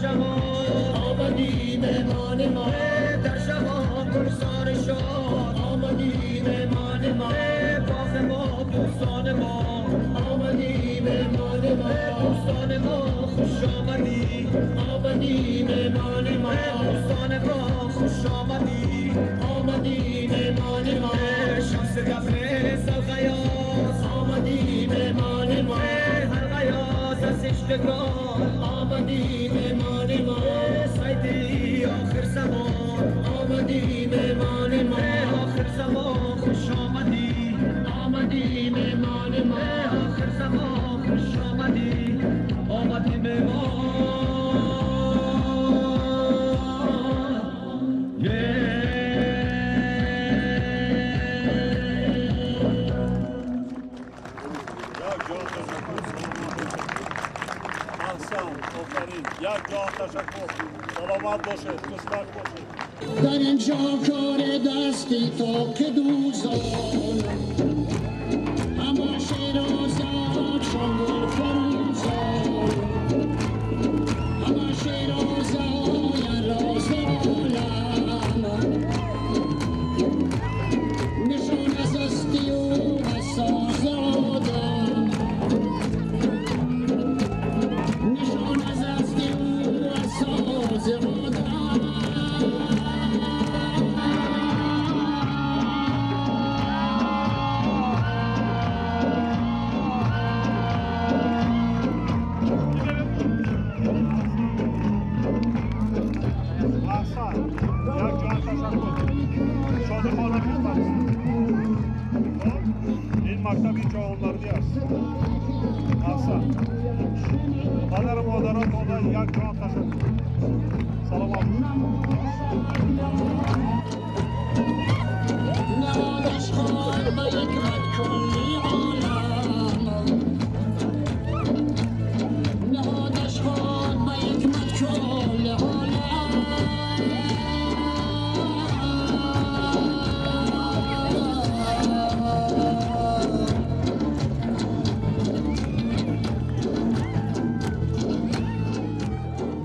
شما آمدی مهمان ما در شما پرسان شاد آمدی مهمان ما باغ ما بوستان ما آمدی مهمان ما بوستان ما خوش آمدی آمدی مهمان ما بوستان ما خوش آمدی آمدی مهمان ما شمس گفر سلغیاز آمدی مهمان ما هر غیاز از اشتگاه آمدی مهمان ما سیدی آخر زمان آمدی مهمان ما آخر زمان خوش آمدی آمدی مهمان ما آخر زمان خوش آمدی آمدی مهمان یک جان تشکر سلامت باشید قسمت باشید در اینجا کار دستی تو که دوزان همه شیرازد شنگل فروزان همه شیرازای رازالم نشان از استی و از سازادم نشان از استی و از سازادم این مکتبی جوانمردی است. احسن پدر و مادران یک جان تشکر سلام علیکم